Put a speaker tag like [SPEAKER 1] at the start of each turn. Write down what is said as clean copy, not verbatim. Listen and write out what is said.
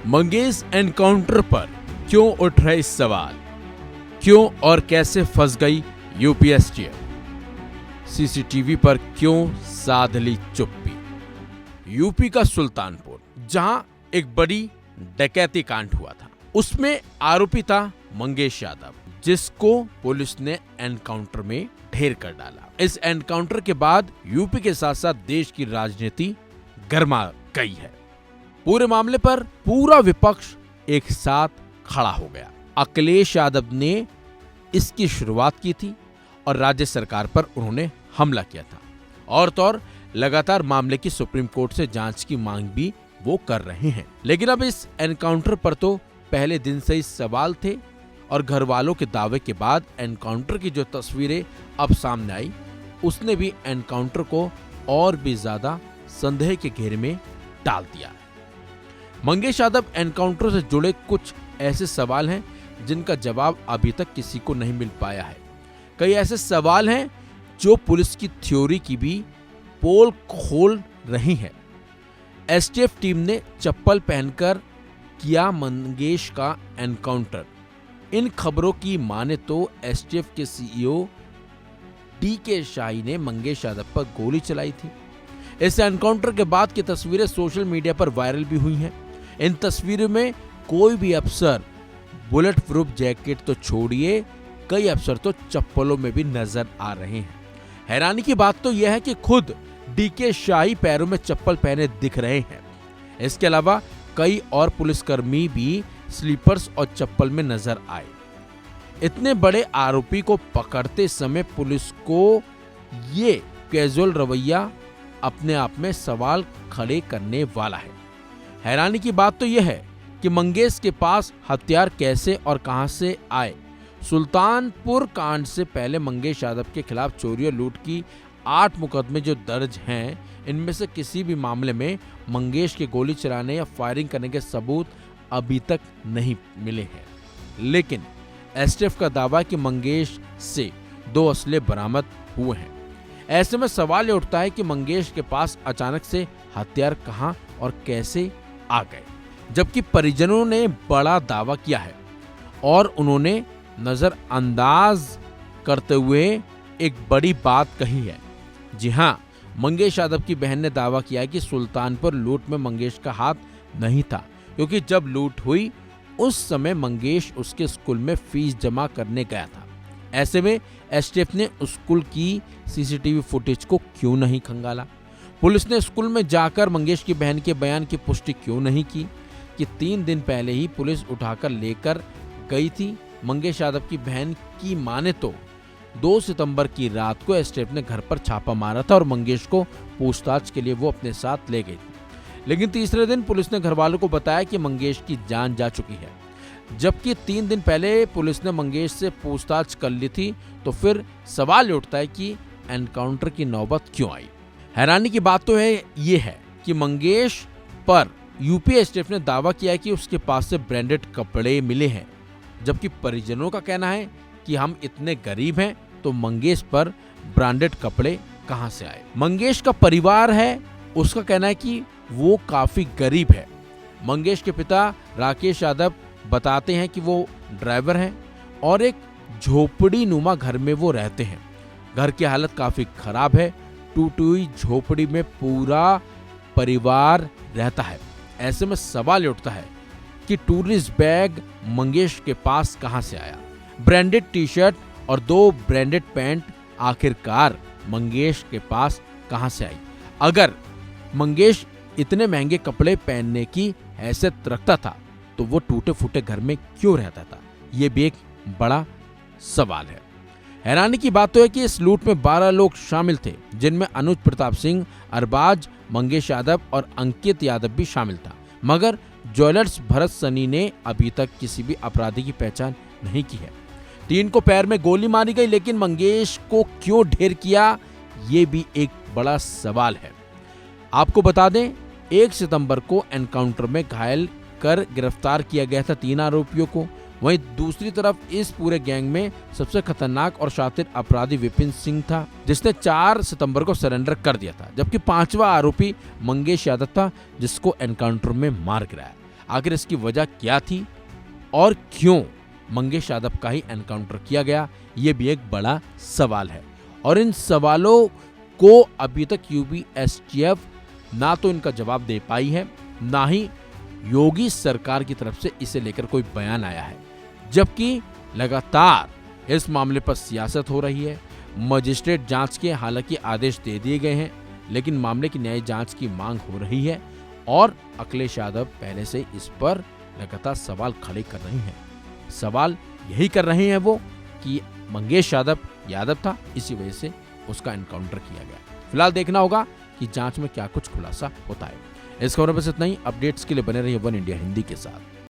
[SPEAKER 1] Mangesh encounter पर क्यों उठ रहे सवाल, क्यों और कैसे फंस गई यूपी एसटीएफ, सीसीटीवी पर क्यों साध ली चुप्पी। यूपी का सुल्तानपुर, जहां एक बड़ी डकैती कांड हुआ था, उसमें आरोपी था मंगेश यादव, जिसको पुलिस ने एनकाउंटर में ढेर कर डाला। इस एनकाउंटर के बाद यूपी के साथ साथ देश की राजनीति गर्मा गई है। पूरे मामले पर पूरा विपक्ष एक साथ खड़ा हो गया। अखिलेश यादव ने इसकी शुरुआत की थी और राज्य सरकार पर उन्होंने हमला किया था, और तो और लगातार मामले की सुप्रीम कोर्ट से जांच की मांग भी वो कर रहे हैं। लेकिन अब इस एनकाउंटर पर तो पहले दिन से ही सवाल थे, और घर वालों के दावे के बाद एनकाउंटर की जो तस्वीरें अब सामने आई, उसने भी एनकाउंटर को और भी ज्यादा संदेह के घेरे में डाल दिया। मंगेश यादव एनकाउंटर से जुड़े कुछ ऐसे सवाल हैं जिनका जवाब अभी तक किसी को नहीं मिल पाया है। कई ऐसे सवाल हैं जो पुलिस की थ्योरी की भी पोल खोल रही है। एसटीएफ टीम ने चप्पल पहनकर किया मंगेश का एनकाउंटर। इन खबरों की माने तो एसटीएफ के सीईओ डीके शाही ने मंगेश यादव पर गोली चलाई थी। इस एनकाउंटर के बाद की तस्वीरें सोशल मीडिया पर वायरल भी हुई हैं। इन तस्वीरों में कोई भी अफसर बुलेट प्रूफ जैकेट तो छोड़िए, कई अफसर तो चप्पलों में भी नजर आ रहे हैं। हैरानी की बात तो यह है कि खुद डीके शाही पैरों में चप्पल पहने दिख रहे हैं। इसके अलावा कई और पुलिसकर्मी भी स्लीपर्स और चप्पल में नजर आए। इतने बड़े आरोपी को पकड़ते समय पुलिस को ये कैजुअल रवैया अपने आप में सवाल खड़े करने वाला है। हैरानी की बात तो यह है कि मंगेश के पास हथियार कैसे और कहां से आए। सुल्तानपुर कांड से पहले मंगेश यादव के खिलाफ चोरी और लूट की 8 मुकदमे जो दर्ज हैं, इनमें से किसी भी मामले में मंगेश के गोली चलाने या फायरिंग करने के सबूत अभी तक नहीं मिले हैं। लेकिन एसटीएफ का दावा है कि मंगेश से 2 असले बरामद हुए हैं। ऐसे में सवाल ये उठता है कि मंगेश के पास अचानक से हथियार कहां और कैसे आ गए, जबकि परिजनों ने बड़ा दावा किया है और उन्होंने नजरअंदाज करते हुए एक बड़ी बात कही है। जी हां, मंगेश यादव की बहन ने दावा किया है कि सुल्तानपुर लूट में मंगेश का हाथ नहीं था, क्योंकि जब लूट हुई उस समय मंगेश उसके स्कूल में फीस जमा करने गया था। ऐसे में एसटीएफ ने स्कूल की सीसीटीवी फुटेज को क्यों नहीं खंगाला? पुलिस ने स्कूल में जाकर मंगेश की बहन के बयान की पुष्टि क्यों नहीं की कि 3 दिन पहले ही पुलिस उठाकर लेकर गई थी? मंगेश यादव की बहन की माने तो 2 सितंबर की रात को एसटीएफ ने घर पर छापा मारा था और मंगेश को पूछताछ के लिए वो अपने साथ ले गई थी। लेकिन तीसरे दिन पुलिस ने घर वालों को बताया कि मंगेश की जान जा चुकी है, जबकि 3 दिन पहले पुलिस ने मंगेश से पूछताछ कर ली थी। तो फिर सवाल उठता है कि एनकाउंटर की नौबत क्यों आई? हैरानी की बात तो ये है कि मंगेश पर यूपी एसटीएफ ने दावा किया है कि उसके पास से ब्रांडेड कपड़े मिले हैं, जबकि परिजनों का कहना है कि हम इतने गरीब हैं तो मंगेश पर ब्रांडेड कपड़े कहां से आए। मंगेश का परिवार है, उसका कहना है कि वो काफी गरीब है। मंगेश के पिता राकेश यादव बताते हैं कि वो ड्राइवर हैं और एक झोपड़ी नुमा घर में वो रहते हैं। घर की हालत काफी खराब है, टूटी हुई झोपड़ी में पूरा परिवार रहता है। ऐसे में सवाल उठता है कि टूरिस्ट बैग मंगेश के पास कहां से आया? ब्रांडेड टी शर्ट और 2 ब्रांडेड पैंट आखिरकार मंगेश के पास कहां से आई? अगर मंगेश इतने महंगे कपड़े पहनने की हैसियत रखता था तो वो टूटे फूटे घर में क्यों रहता था? ये भी एक बड़ा सवाल है। हैरानी की बात तो है कि इस लूट में 12 लोग शामिल थे, जिनमें अनुज प्रताप सिंह, अरबाज, मंगेश यादव और अंकित यादव भी शामिल था। मगर ज्वेलर्स भरत सनी ने अभी तक किसी भी अपराधी की पहचान नहीं की है। 3 को पैर में गोली मारी गई, लेकिन मंगेश को क्यों ढेर किया, ये भी एक बड़ा सवाल है। आपको बता दें, 1 सितंबर को एनकाउंटर में घायल कर गिरफ्तार किया गया था 3 आरोपियों को। वहीं दूसरी तरफ इस पूरे गैंग में सबसे खतरनाक और शातिर अपराधी विपिन सिंह था, जिसने 4 सितंबर को सरेंडर कर दिया था, जबकि 5वां आरोपी मंगेश यादव था, जिसको एनकाउंटर में मार गिराया। आखिर इसकी वजह क्या थी और क्यों मंगेश यादव का ही एनकाउंटर किया गया, ये भी एक बड़ा सवाल है। और इन सवालों को अभी तक यूपी एसटीएफ ना तो इनका जवाब दे पाई है, ना ही योगी सरकार की तरफ से इसे लेकर कोई बयान आया है। जबकि लगातार इस मामले पर सियासत हो रही है। मजिस्ट्रेट जांच के हालांकि आदेश दे दिए गए हैं, लेकिन मामले की न्यायिक जांच की मांग हो रही है और अखिलेश यादव पहले से इस पर लगातार सवाल खड़े कर रहे हैं। सवाल यही कर रहे हैं वो कि मंगेश यादव था, इसी वजह से उसका एनकाउंटर किया गया। फिलहाल देखना होगा कि जांच में क्या कुछ खुलासा होता है। इस खबर में बस इतना ही। अपडेट्स के लिए बने रहिए वन इंडिया हिंदी के साथ।